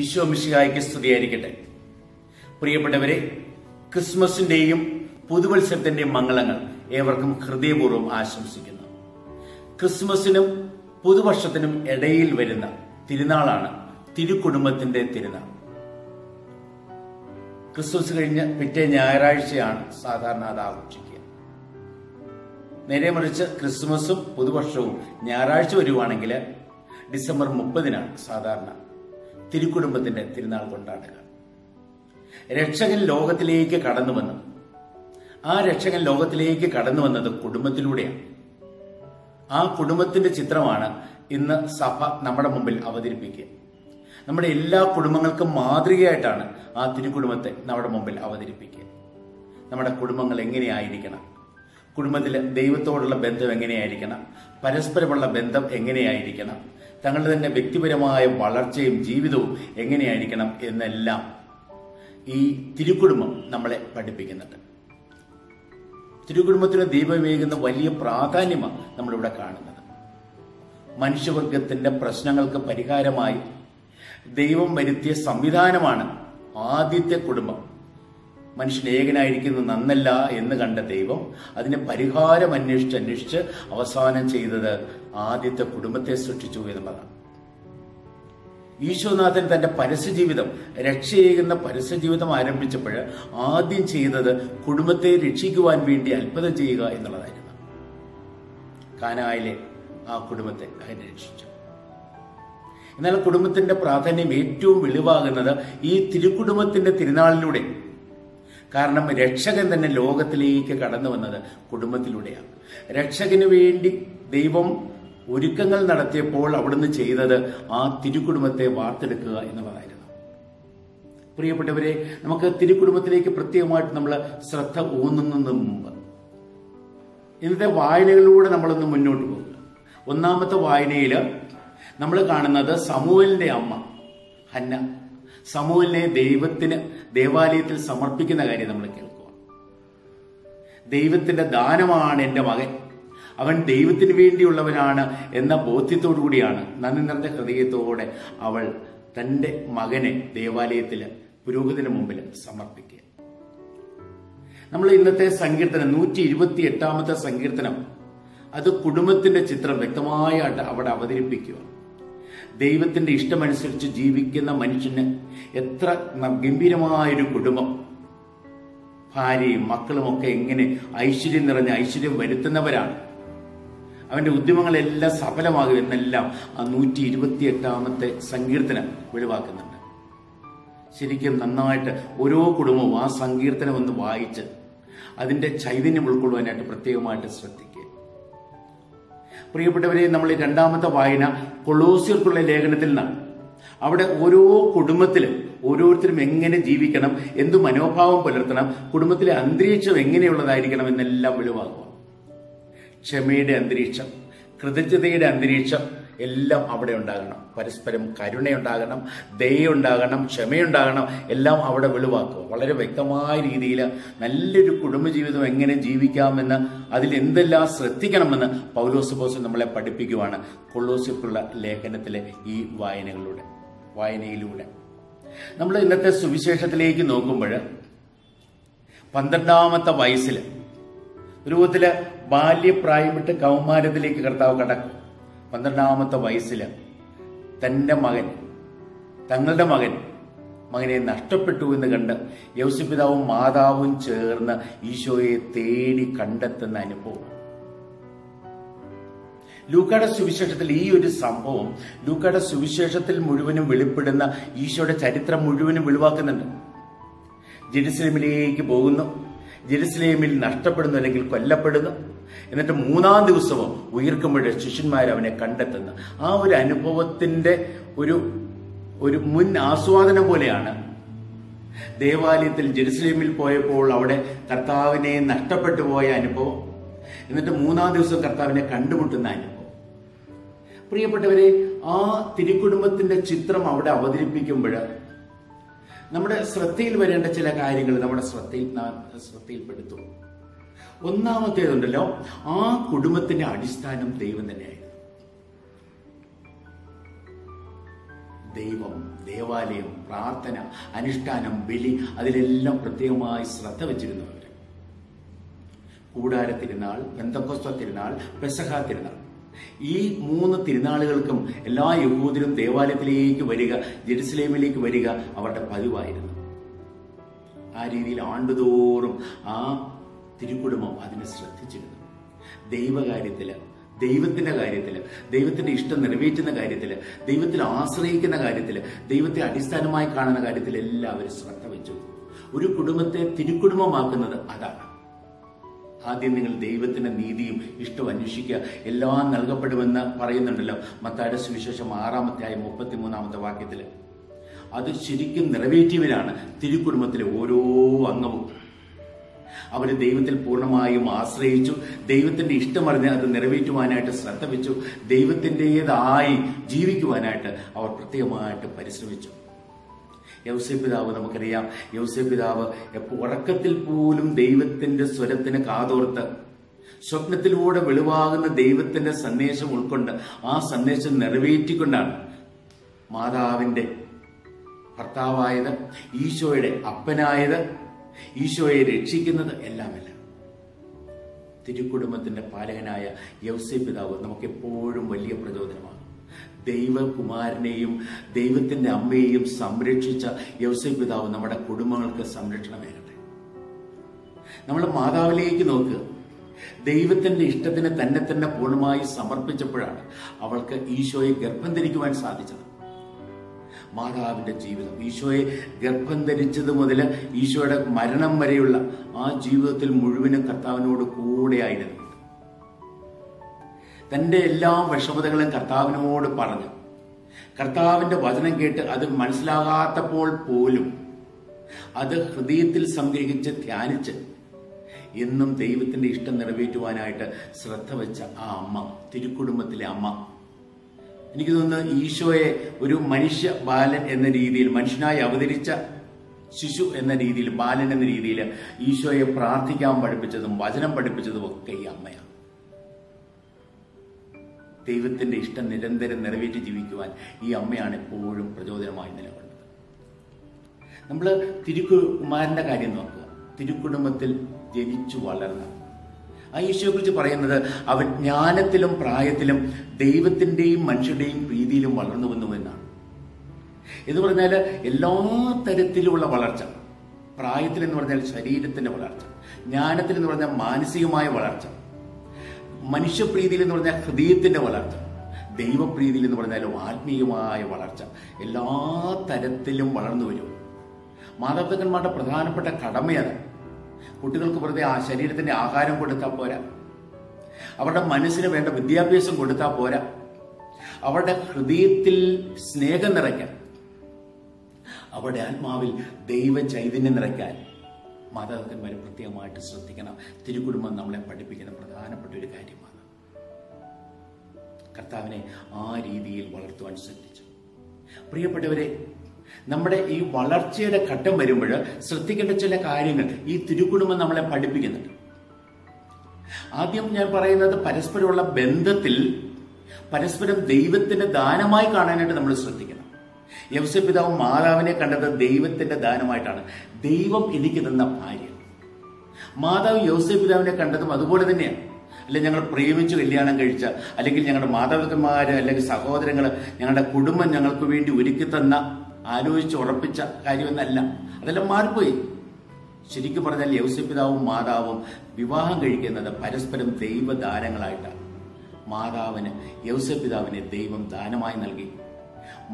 ഈശോ മിശിഹായ്ക്ക് സ്തുതിയായിരിക്കട്ടെ. പ്രിയപ്പെട്ടവരെ, ക്രിസ്മസിന്റെയും പുതുവത്സരത്തിന്റെയും മംഗളങ്ങൾ ഏവർക്കും ഹൃദയപൂർവ്വം ആശംസിക്കുന്നു. ക്രിസ്മസിനും പുതുവർഷത്തിനും ഇടയിൽ വരുന്ന തിരുനാളാണ് തിരുക്കുടുംബത്തിന്റെ തിരുനാൾ. ക്രിസ്മസ് കഴിഞ്ഞ് പിറ്റേ ഞായറാഴ്ചയാണ് സാധാരണ അത് ആഘോഷിക്കുക. നേരെ മറിച്ച് ക്രിസ്മസും പുതുവർഷവും ഞായറാഴ്ച വരുവാണെങ്കിൽ ഡിസംബർ 30-നാണ് സാധാരണ തിരുക്കുടുംബത്തിന്റെ തിരുനാൾ കൊണ്ടാടുക. രക്ഷകൻ ലോകത്തിലേക്ക് കടന്നു വന്നു. ആ രക്ഷകൻ ലോകത്തിലേക്ക് കടന്നു വന്നത് കുടുംബത്തിലൂടെയാണ്. ആ കുടുംബത്തിന്റെ ചിത്രമാണ് ഇന്ന് സഭ നമ്മുടെ മുമ്പിൽ അവതരിപ്പിക്കുക. നമ്മുടെ എല്ലാ കുടുംബങ്ങൾക്കും മാതൃകയായിട്ടാണ് ആ തിരുക്കുടുംബത്തെ നമ്മുടെ മുമ്പിൽ അവതരിപ്പിക്കുക. നമ്മുടെ കുടുംബങ്ങൾ എങ്ങനെയായിരിക്കണം, കുടുംബത്തിൽ ദൈവത്തോടുള്ള ബന്ധം എങ്ങനെയായിരിക്കണം, പരസ്പരമുള്ള ബന്ധം എങ്ങനെയായിരിക്കണം, തങ്ങളുടെ തന്നെ വ്യക്തിപരമായ വളർച്ചയും ജീവിതവും എങ്ങനെയായിരിക്കണം എന്നെല്ലാം ഈ തിരുക്കുടുംബം നമ്മളെ പഠിപ്പിക്കുന്നുണ്ട്. തിരുക്കുടുംബത്തിന് ദൈവമേകുന്ന വലിയ പ്രാധാന്യമാണ് നമ്മളിവിടെ കാണുന്നത്. മനുഷ്യവർഗത്തിന്റെ പ്രശ്നങ്ങൾക്ക് പരിഹാരമായി ദൈവം വരുത്തിയ സംവിധാനമാണ് ആദ്യത്തെ കുടുംബം. മനുഷ്യൻ ഏകനായിരിക്കുന്നത് നന്നല്ല എന്ന് കണ്ട ദൈവം അതിന് പരിഹാരം അന്വേഷിച്ച് അവസാനം ചെയ്തത് ആദ്യത്തെ കുടുംബത്തെ സൃഷ്ടിച്ചു എന്നുള്ളതാണ്. ഈശോനാഥൻ തന്റെ പരസ്യജീവിതം, രക്ഷയേകുന്ന പരസ്യജീവിതം ആരംഭിച്ചപ്പോൾ ആദ്യം ചെയ്തത് കുടുംബത്തെ രക്ഷിക്കുവാൻ വേണ്ടി അത്ഭുതം ചെയ്യുക എന്നുള്ളതായിരുന്നു. കാനായിലെ ആ കുടുംബത്തെ രക്ഷിച്ചു. എന്നാൽ കുടുംബത്തിന്റെ പ്രാധാന്യം ഏറ്റവും വെളിവാകുന്നത് ഈ തിരുക്കുടുംബത്തിന്റെ തിരുനാളിലൂടെ. കാരണം രക്ഷകൻ തന്നെ ലോകത്തിലേക്ക് കടന്നു വന്നത് കുടുംബത്തിലൂടെയാണ്. രക്ഷകന് വേണ്ടി ദൈവം ഒരുക്കങ്ങൾ നടത്തിയപ്പോൾ അവിടുന്ന് ചെയ്തത് ആ തിരുക്കുടുംബത്തെ വാർത്തെടുക്കുക എന്നുള്ളതായിരുന്നു. പ്രിയപ്പെട്ടവരെ, നമുക്ക് തിരുക്കുടുംബത്തിലേക്ക് പ്രത്യേകമായിട്ട് നമ്മൾ ശ്രദ്ധ ഊന്നുന്നതിന് മുമ്പ് ഇന്നത്തെ വായനകളിലൂടെ നമ്മളൊന്ന് മുന്നോട്ട് പോകുക. ഒന്നാമത്തെ വായനയിൽ നമ്മൾ കാണുന്നത് സമൂവേലിന്റെ അമ്മ ഹന്ന സമൂവേലിനെ ദൈവത്തിന് ദേവാലയത്തിൽ സമർപ്പിക്കുന്ന കാര്യം നമ്മൾ കേൾക്കുക. ദൈവത്തിന്റെ ദാനമാണ് എൻ്റെ മകൻ, അവൻ ദൈവത്തിന് വേണ്ടിയുള്ളവനാണ് എന്ന ബോധ്യത്തോടു കൂടിയാണ് നന്ദി നിറഞ്ഞ ഹൃദയത്തോടെ അവൾ തൻ്റെ മകനെ ദേവാലയത്തിൽ പുരോഹിതന് മുമ്പിൽ സമർപ്പിക്കുക. നമ്മൾ ഇന്നത്തെ സങ്കീർത്തനം 128-ാമത്തെ സങ്കീർത്തനം അത് കുടുംബത്തിന്റെ ചിത്രം വ്യക്തമായിട്ട് അവിടെ അവതരിപ്പിക്കുക. ദൈവത്തിന്റെ ഇഷ്ടമനുസരിച്ച് ജീവിക്കുന്ന മനുഷ്യന് എത്ര ഗംഭീരമായൊരു കുടുംബം, ഭാര്യയും മക്കളും ഒക്കെ എങ്ങനെ ഐശ്വര്യം നിറഞ്ഞ ഐശ്വര്യം വരുത്തുന്നവരാണ്, അവന്റെ ഉദ്യമങ്ങളെല്ലാം സഫലമാകും എന്നെല്ലാം ആ 128-ാമത്തെ സങ്കീർത്തനം വെളിവാക്കുന്നുണ്ട്. ശരിക്കും നന്നായിട്ട് ഓരോ കുടുംബവും ആ സങ്കീർത്തനം ഒന്ന് വായിച്ച് അതിന്റെ ചൈതന്യം ഉൾക്കൊള്ളുവാനായിട്ട് പ്രത്യേകമായിട്ട് ശ്രദ്ധിക്കുക. പ്രിയപ്പെട്ടവരെ, നമ്മൾ രണ്ടാമത്തെ വായന കൊളോസ്യർക്കുള്ള ലേഖനത്തിൽ നിന്നാണ്. അവിടെ ഓരോ കുടുംബത്തിലും ഓരോരുത്തരും എങ്ങനെ ജീവിക്കണം, എന്തു മനോഭാവം പുലർത്തണം, കുടുംബത്തിലെ അന്തരീക്ഷം എങ്ങനെയുള്ളതായിരിക്കണം എന്നെല്ലാം വെളിവാക്കുക. ക്ഷമയുടെ അന്തരീക്ഷം, കൃതജ്ഞതയുടെ അന്തരീക്ഷം എല്ലാം അവിടെ ഉണ്ടാകണം. പരസ്പരം കരുണയുണ്ടാകണം, ദയയുണ്ടാകണം, ക്ഷമയുണ്ടാകണം, എല്ലാം അവിടെ വെളിവാക്കുക. വളരെ വ്യക്തമായ രീതിയിൽ നല്ലൊരു കുടുംബജീവിതം എങ്ങനെ ജീവിക്കാമെന്ന്, അതിൽ എന്തെല്ലാം ശ്രദ്ധിക്കണമെന്ന് പൗലോസ് അപ്പോസ്തലൻ നമ്മളെ പഠിപ്പിക്കുവാണ് കൊളോസ്യർക്കുള്ള ലേഖനത്തിലെ ഈ വായനയിലൂടെ. നമ്മൾ ഇന്നത്തെ സുവിശേഷത്തിലേക്ക് നോക്കുമ്പോൾ 12-ാമത്തെ വയസ്സിൽ രൂപത്തില് ബാല്യപ്രായം വിട്ട് കൗമാരത്തിലേക്ക് കർത്താവ് കടക്കും. 12-ാമത്തെ വയസ്സിൽ തങ്ങളുടെ മകനെ നഷ്ടപ്പെട്ടു എന്ന് കണ്ട് യോസേപ്പിതാവും മാതാവും ചേർന്ന് ഈശോയെ തേടി കണ്ടെത്തുന്ന അനുഭവം. ലൂക്കായുടെ സുവിശേഷത്തിൽ ഈ ഒരു സംഭവം ലൂക്കായുടെ സുവിശേഷത്തിൽ മുഴുവനും വെളിപ്പെടുന്ന ഈശോയുടെ ചരിത്രം മുഴുവനും വെളിവാക്കുന്നുണ്ട്. ജെറുസലേമിലേക്ക് പോകുന്നു, ജെറുസലേമിൽ നഷ്ടപ്പെടുന്നു അല്ലെങ്കിൽ കൊല്ലപ്പെടുന്നു, എന്നിട്ട് 3-ാം ദിവസവും ഉയർക്കുമ്പോൾ ശിഷ്യന്മാർ അവനെ കണ്ടെത്തുന്നു. ആ ഒരു അനുഭവത്തിന്റെ ഒരു മുൻ ആസ്വാദനം പോലെയാണ് ദേവാലയത്തിൽ ജെറുസലേമിൽ പോയപ്പോൾ അവിടെ കർത്താവിനെ നഷ്ടപ്പെട്ടു പോയ അനുഭവം, എന്നിട്ട് 3-ാം ദിവസം കർത്താവിനെ കണ്ടുമുട്ടുന്ന അനുഭവം. പ്രിയപ്പെട്ടവരെ, ആ തിരുക്കുടുംബത്തിന്റെ ചിത്രം അവിടെ അവതരിപ്പിക്കുമ്പോൾ നമ്മുടെ ശ്രദ്ധയിൽ വരേണ്ട ചില കാര്യങ്ങൾ നമ്മുടെ ശ്രദ്ധയിൽപ്പെടുത്തും. ഒന്നാമത്തേതുണ്ടല്ലോ, ആ കുടുംബത്തിന്റെ അടിസ്ഥാനം ദൈവം തന്നെയായിരുന്നു. ദൈവം, ദേവാലയം, പ്രാർത്ഥന, അനുഷ്ഠാനം, ബലി, അതിലെല്ലാം പ്രത്യേകമായി ശ്രദ്ധ വെച്ചിരുന്നു അവർ. കൂടാര തിരുനാൾ, പെന്തക്കോസ്ത തിരുനാൾ, പെസഹ തിരുനാൾ, ഈ 3 തിരുനാളുകൾക്കും എല്ലാ യഹൂദരും ദേവാലയത്തിലേക്ക് വരിക, ജെറുസലേമിലേക്ക് വരിക അവരുടെ പതിവായിരുന്നു. ആ രീതിയിൽ ആണ്ടുതോറും ആ തിരുക്കുടുംബം അതിനെ ശ്രദ്ധിച്ചിരുന്നു. ദൈവകാര്യത്തില്, ദൈവത്തിന്റെ കാര്യത്തില്, ദൈവത്തിന്റെ ഇഷ്ടം നിറവേറ്റുന്ന കാര്യത്തില്, ദൈവത്തിൽ ആശ്രയിക്കുന്ന കാര്യത്തില്, ദൈവത്തെ അടിസ്ഥാനമായി കാണുന്ന കാര്യത്തിൽ എല്ലാവരും ശ്രദ്ധ വെച്ചു. ഒരു കുടുംബത്തെ തിരുക്കുടുംബമാക്കുന്നത് അതാണ്. ആദ്യം നിങ്ങൾ ദൈവത്തിന്റെ നീതിയും ഇഷ്ടവും അന്വേഷിക്കുക, എല്ലാം നൽകപ്പെടുമെന്ന് പറയുന്നുണ്ടല്ലോ മത്തായിയുടെ സുവിശേഷം 6-ാം അധ്യായം 33-ാമത്തെ വാക്യത്തില്. അത് ശരിക്കും നിറവേറ്റിയവരാണ് തിരുക്കുടുംബത്തിലെ ഓരോ അംഗവും. അവര് ദൈവത്തിൽ പൂർണ്ണമായും ആശ്രയിച്ചു, ദൈവത്തിന്റെ ഇഷ്ടമറിഞ്ഞ് അത് നിറവേറ്റുവാനായിട്ട് ശ്രദ്ധ വെച്ചു, ദൈവത്തിൻ്റെതായി ജീവിക്കുവാനായിട്ട് അവർ പ്രത്യേകമായിട്ട് പരിശ്രമിച്ചു. യൗസേപ്പ് പിതാവ് നമുക്കറിയാം. യൗസേപ്പ് പിതാവ് ഉറക്കത്തിൽ പോലും ദൈവത്തിന്റെ സ്വരത്തിന് കാതോർത്ത് സ്വപ്നത്തിലൂടെ വെളിവാകുന്ന ദൈവത്തിന്റെ സന്ദേശം ഉൾക്കൊണ്ട് ആ സന്ദേശം നിറവേറ്റിക്കൊണ്ടാണ് മാതാവിന്റെ ഭർത്താവായത്, ഈശോയുടെ അപ്പനായത്, ഈശോയെ രക്ഷിക്കുന്നത് എല്ലാമല്ല. തിരുക്കുടുംബത്തിന്റെ പാലകനായ യൗസേപ്പ് പിതാവ് നമുക്കെപ്പോഴും വലിയ പ്രചോദനമാണ്. ദൈവകുമാരനെയും ദൈവത്തിന്റെ അമ്മയെയും സംരക്ഷിച്ച യൗസേപ്പ് പിതാവ് നമ്മുടെ കുടുംബങ്ങൾക്ക് സംരക്ഷണമേകട്ടെ. നമ്മൾ മാതാവിലേക്ക് നോക്കുക. ദൈവത്തിന്റെ ഇഷ്ടത്തിന് തന്നെ പൂർണ്ണമായി സമർപ്പിച്ചപ്പോഴാണ് അവൾക്ക് ഈശോയെ ഗർഭം ധരിക്കുവാൻ സാധിച്ചത്. മാതാവിന്റെ ജീവിതം, ഈശോയെ ഗർഭം ധരിച്ചത് മുതൽ ഈശോയുടെ മരണം വരെയുള്ള ആ ജീവിതത്തിൽ മുഴുവനും കർത്താവിനോട് കൂടെയായിരുന്നു. തന്റെ എല്ലാ വിഷമതകളും കർത്താവിനോട് പറഞ്ഞു, കർത്താവിന്റെ വചനം കേട്ട് അത് മനസ്സിലാകാത്തപ്പോൾ പോലും അത് ഹൃദയത്തിൽ സംഗ്രഹിച്ച് ധ്യാനിച്ച് എന്നും ദൈവത്തിന്റെ ഇഷ്ടം നിറവേറ്റുവാനായിട്ട് ശ്രദ്ധ വെച്ച ആ അമ്മ, തിരുക്കുടുംബത്തിലെ അമ്മ, എനിക്ക് തോന്നുന്നു ഈശോയെ ഒരു മനുഷ്യ ബാലൻ എന്ന രീതിയിൽ, മനുഷ്യനായി അവതരിച്ച ശിശു എന്ന രീതിയിൽ, ബാലൻ എന്ന രീതിയിൽ ഈശോയെ പ്രാർത്ഥിക്കാൻ പഠിപ്പിച്ചതും വചനം പഠിപ്പിച്ചതും ഒക്കെ ഈ അമ്മയാണ്. ദൈവത്തിന്റെ ഇഷ്ടം നിരന്തരം നിറവേറ്റി ജീവിക്കുവാൻ ഈ അമ്മയാണ് എപ്പോഴും പ്രചോദനമായി നിലകൊണ്ടത്. നമ്മൾ തിരുക്കുമാരന്റെ കാര്യം നോക്കുക. തിരുക്കുടുംബത്തിൽ ജനിച്ചു വളർന്ന ആ ഈശോയെ കുറിച്ച് പറയുന്നത് അവൻ ജ്ഞാനത്തിലും പ്രായത്തിലും ദൈവത്തിന്റെയും മനുഷ്യരുടെയും പ്രീതിയിലും വളർന്നു വന്നു എന്നാണ്. എന്ന് പറഞ്ഞാൽ എല്ലാ തരത്തിലുള്ള വളർച്ച, പ്രായത്തിൽ എന്ന് പറഞ്ഞാൽ ശരീരത്തിന്റെ വളർച്ച, ജ്ഞാനത്തിൽ എന്ന് പറഞ്ഞാൽ മാനസികമായ വളർച്ച, മനുഷ്യപ്രീതിയിൽ എന്ന് പറഞ്ഞാൽ ഹൃദയത്തിന്റെ വളർച്ച, ദൈവപ്രീതിയിൽ എന്ന് പറഞ്ഞാൽ ആത്മീയമായ വളർച്ച, എല്ലാ തരത്തിലും വളർന്നു വരും. മാതാപിതാക്കന്മാരുടെ പ്രധാനപ്പെട്ട കടമയാണ്. കുട്ടികൾക്ക് വെറുതെ ആ ശരീരത്തിന്റെ ആഹാരം കൊടുത്താൽ പോരാ, അവരുടെ മനസ്സിന് വേണ്ട വിദ്യാഭ്യാസം കൊടുത്താൽ പോരാ, അവരുടെ ഹൃദയത്തിൽ സ്നേഹം നിറയ്ക്കാൻ, അവരുടെ ആത്മാവിൽ ദൈവ ചൈതന്യം നിറയ്ക്കാൻ മാതാപിതാക്കന്മാരെ പ്രത്യേകമായിട്ട് ശ്രദ്ധിക്കണം. തിരുക്കുടുംബം നമ്മളെ പഠിപ്പിക്കുന്ന പ്രധാനപ്പെട്ട ഒരു കാര്യമാണ്. കർത്താവിനെ ആ രീതിയിൽ വളർത്തുവാൻ ശ്രദ്ധിച്ചു. പ്രിയപ്പെട്ടവരെ, നമ്മുടെ ഈ വളർച്ചയുടെ ഘട്ടം വരുമ്പോൾ ശ്രദ്ധിക്കേണ്ട ചില കാര്യങ്ങൾ ഈ തിരുക്കുടുംബം നമ്മളെ പഠിപ്പിക്കുന്നുണ്ട്. ആദ്യം ഞാൻ പറയുന്നത് പരസ്പരമുള്ള ബന്ധത്തിൽ പരസ്പരം ദൈവത്തിന്റെ ദാനമായി കാണാനായിട്ട് നമ്മൾ ശ്രദ്ധിക്കണം. യൗസേപ്പ് പിതാവ് മാതാവിനെ കണ്ടത് ദൈവത്തിന്റെ ദാനമായിട്ടാണ്. ദൈവം എനിക്ക് തന്ന ഭാര്യ. മാതാവ് യൗസേപ്പ് പിതാവിനെ കണ്ടതും അതുപോലെ തന്നെയാണ്. അല്ലെങ്കിൽ ഞങ്ങൾ പ്രേമിച്ച് കല്യാണം കഴിച്ച, അല്ലെങ്കിൽ ഞങ്ങളുടെ മാതാപിതാക്കന്മാര് അല്ലെങ്കിൽ സഹോദരങ്ങൾ, ഞങ്ങളുടെ കുടുംബം ഞങ്ങൾക്ക് വേണ്ടി ഒരുക്കി തന്ന, ആലോചിച്ച് ഉറപ്പിച്ച കാര്യമൊന്നല്ല. അതെല്ലാം മാറിപ്പോയി. ശരിക്കും പറഞ്ഞാൽ യൗസേപ്പ് പിതാവും മാതാവും വിവാഹം കഴിക്കുന്നത് പരസ്പരം ദൈവദാനങ്ങളായിട്ടാണ്. മാതാവിന് യൗസേപ്പ് പിതാവിനെ ദൈവം ദാനമായി നൽകി.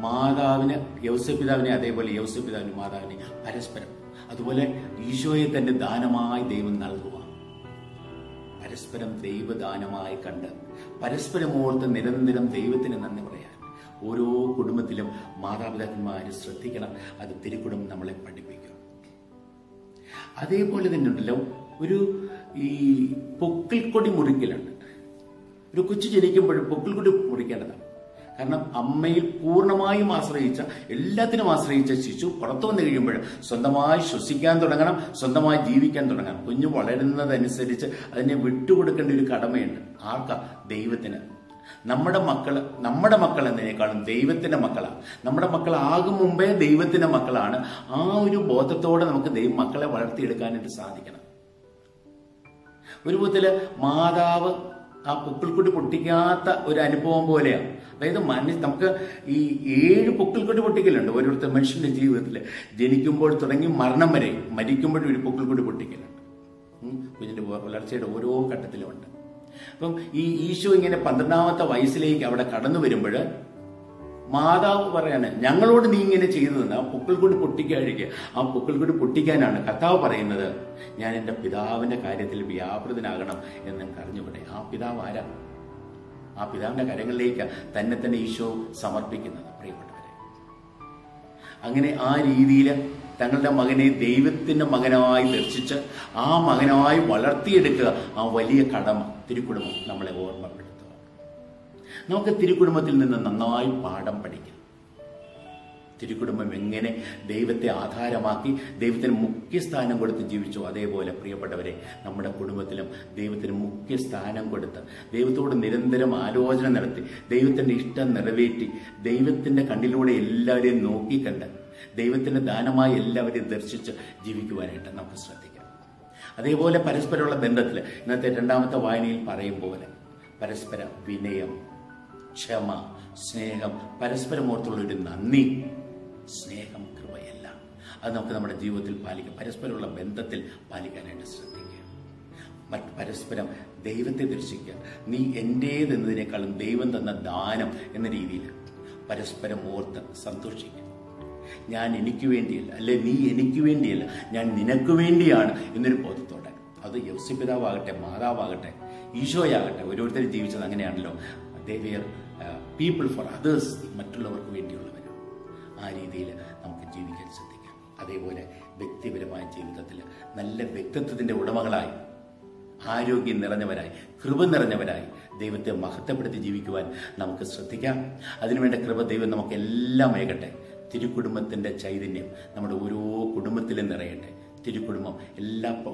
മാതാവിന് യൗസേപ്പ് പിതാവിനെ, അതേപോലെ യൗസേപ്പ് പിതാവിന് മാതാവിനെ പരസ്പരം. അതുപോലെ ഈശോയെ തന്നെ ദാനമായി ദൈവം നൽകുക. പരസ്പരം ദൈവദാനമായി കണ്ട് പരസ്പരം ഓർത്ത് നിരന്തരം ദൈവത്തിന് നന്ദി പറയാൻ ഓരോ കുടുംബത്തിലും മാതാപിതാക്കന്മാര് ശ്രദ്ധിക്കണം. അത് തിരുക്കുടുംബം നമ്മളെ പഠിപ്പിക്കും. അതേപോലെ തന്നെ ഉണ്ടല്ലോ, ഈ പൊക്കിൾക്കൊടി മുറിക്കലുണ്ട്. ഒരു കൊച്ചു ജനിക്കുമ്പോഴും പൊക്കിൾക്കൊടി മുറിക്കേണ്ടതാണ്. കാരണം അമ്മയിൽ പൂർണ്ണമായും ആശ്രയിച്ച, എല്ലാത്തിനും ആശ്രയിച്ച ശിശു പുറത്തു വന്നു കഴിയുമ്പോൾ സ്വന്തമായി ശ്വസിക്കാൻ തുടങ്ങണം, സ്വന്തമായി ജീവിക്കാൻ തുടങ്ങണം. കുഞ്ഞു വളരുന്നതനുസരിച്ച് അതിനെ വിട്ടുകൊടുക്കേണ്ട ഒരു കടമയുണ്ട്. ആർക്കാ? ദൈവത്തിന്. നമ്മുടെ മക്കൾ എന്നതിനേക്കാളും ദൈവത്തിന്റെ മക്കളാണ്. നമ്മുടെ മക്കളാകും മുമ്പേ ദൈവത്തിന്റെ മക്കളാണ്. ആ ഒരു ബോധത്തോടെ നമുക്ക് മക്കളെ വളർത്തിയെടുക്കാനായിട്ട് സാധിക്കണം. ഒരു വിധത്തില് മാതാവ് ആ പൊക്കിൾക്കൊടി പൊട്ടിക്കാത്ത ഒരു അനുഭവം പോലെയാണ്. അതായത് നമുക്ക് ഈ 7 പൊക്കിൾക്കൊടി പൊട്ടിക്കലുണ്ട് ഓരോരുത്തർ മനുഷ്യന്റെ ജീവിതത്തിൽ. ജനിക്കുമ്പോൾ തുടങ്ങി മരണം വരെ, മരിക്കുമ്പോഴും ഒരു പൊക്കിൾക്കൊടി പൊട്ടിക്കലുണ്ട്. കുഞ്ഞിന്റെ വളർച്ചയുടെ ഓരോ ഘട്ടത്തിലുമുണ്ട്. അപ്പം ഈ ഈശോ ഇങ്ങനെ 12ാമത്തെ വയസ്സിലേക്ക് അവിടെ കടന്നു വരുമ്പോൾ മാതാവ് പറയാണ്, ഞങ്ങളോട് നീ ഇങ്ങനെ ചെയ്തതെന്ന്. ആ പൊക്കിൾക്കൊടി പൊട്ടിക്കാതിരിക്കുക. ആ പൊക്കിൾക്കൊടി പൊട്ടിക്കാനാണ് കർത്താവ് പറയുന്നത്, ഞാൻ എൻ്റെ പിതാവിന്റെ കാര്യത്തിൽ വ്യാപൃതനാകണം എന്ന് അറിഞ്ഞുകൂടെ. ആ പിതാവ് ആരാ? ആ പിതാവിന്റെ കരങ്ങളിലേക്ക് തന്നെ ഈശോ സമർപ്പിക്കുന്നത്. പ്രിയപ്പെട്ടവരെ, അങ്ങനെ ആ രീതിയിൽ തങ്ങളുടെ മകനെ ദൈവത്തിന്റെ മകനായി ദർശിച്ച് ആ മകനായി വളർത്തിയെടുക്കുക, ആ വലിയ കടമ തിരുക്കുടുംബം നമ്മളെ ഓർമ്മപ്പെടുത്തുക. നമുക്ക് തിരുക്കുടുംബത്തിൽ നിന്ന് നന്നായി പാഠം പഠിക്കാം. തിരുക്കുടുംബം എങ്ങനെ ദൈവത്തെ ആധാരമാക്കി ദൈവത്തിന് മുഖ്യസ്ഥാനം കൊടുത്ത് ജീവിച്ചു, അതേപോലെ പ്രിയപ്പെട്ടവരെ നമ്മുടെ കുടുംബത്തിലും ദൈവത്തിന് മുഖ്യസ്ഥാനം കൊടുത്ത് ദൈവത്തോട് നിരന്തരം ആലോചന നടത്തി ദൈവത്തിന്റെ ഇഷ്ടം നിറവേറ്റി ദൈവത്തിന്റെ കണ്ണിലൂടെ എല്ലാവരെയും നോക്കിക്കണ്ട് ദൈവത്തിന്റെ ദാനമായി എല്ലാവരെയും ദർശിച്ച് ജീവിക്കുവാനായിട്ട് നമുക്ക് ശ്രദ്ധിക്കാം. അതേപോലെ പരസ്പരമുള്ള ബന്ധത്തിൽ ഇന്നത്തെ 2ാമത്തെ വായനയിൽ പറയും പോലെ പരസ്പര വിനയം, ക്ഷമ, സ്നേഹം, പരസ്പരം ഓർത്തുള്ള ഒരു നന്ദി, സ്നേഹം, കൃപയെല്ലാം അത് നമുക്ക് നമ്മുടെ ജീവിതത്തിൽ പാലിക്കാം. പരസ്പരമുള്ള ബന്ധത്തിൽ പാലിക്കാനായിട്ട് ശ്രദ്ധിക്കുക. പരസ്പരം ദൈവത്തെ ദർശിക്കുക. നീ എന്റേതെന്നതിനേക്കാളും ദൈവം തന്ന ദാനം എന്ന രീതിയിൽ പരസ്പരം ഓർത്ത് സന്തോഷിക്കുക. ഞാൻ എനിക്ക് വേണ്ടിയല്ല, അല്ലെ നീ എനിക്ക് വേണ്ടിയല്ല, ഞാൻ നിനക്ക് വേണ്ടിയാണ് എന്നൊരു ബോധത്തോടെ. അത് യൗസപിതാവാകട്ടെ, മാതാവാകട്ടെ, ഈശോയാകട്ടെ, ഓരോരുത്തരും ജീവിച്ചത് അങ്ങനെയാണല്ലോ. they were people for others, മറ്റുള്ളവർക്ക് വേണ്ടിയുള്ളവരും. ആ രീതിയിൽ നമുക്ക് ജീവിക്കാൻ ശ്രദ്ധിക്കാം. അതേപോലെ വ്യക്തിപരമായ ജീവിതത്തിൽ നല്ല വ്യക്തിത്വത്തിന്റെ ഉടമകളായി, ആരോഗ്യം നിറഞ്ഞവരായി, കൃപ നിറഞ്ഞവരായി ദൈവത്തെ മഹത്വപ്പെടുത്തി ജീവിക്കുവാൻ നമുക്ക് ശ്രദ്ധിക്കാം. അതിനുവേണ്ട കൃപ ദൈവം നമുക്ക് എല്ലാം ഏകട്ടെ. തിരുക്കുടുംബത്തിന്റെ ചൈതന്യം നമ്മുടെ ഓരോ കുടുംബത്തിലും നിറയട്ടെ. തിരുക്കുടുംബം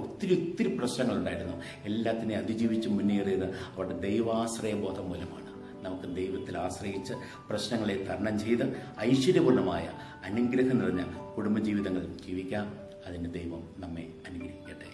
ഒത്തിരി പ്രശ്നങ്ങളുണ്ടായിരുന്നു. എല്ലാത്തിനെയും അതിജീവിച്ച് മുന്നേറിയത് അവരുടെ ദൈവാശ്രയ ബോധം മൂലമാണ്. നമുക്ക് ദൈവത്തിൽ ആശ്രയിച്ച് പ്രശ്നങ്ങളെ തരണം ചെയ്ത് ഐശ്വര്യപൂർണമായ അനുഗ്രഹം നിറഞ്ഞ കുടുംബജീവിതങ്ങൾ ജീവിക്കാം. അതിന് ദൈവം നമ്മെ അനുഗ്രഹിക്കട്ടെ.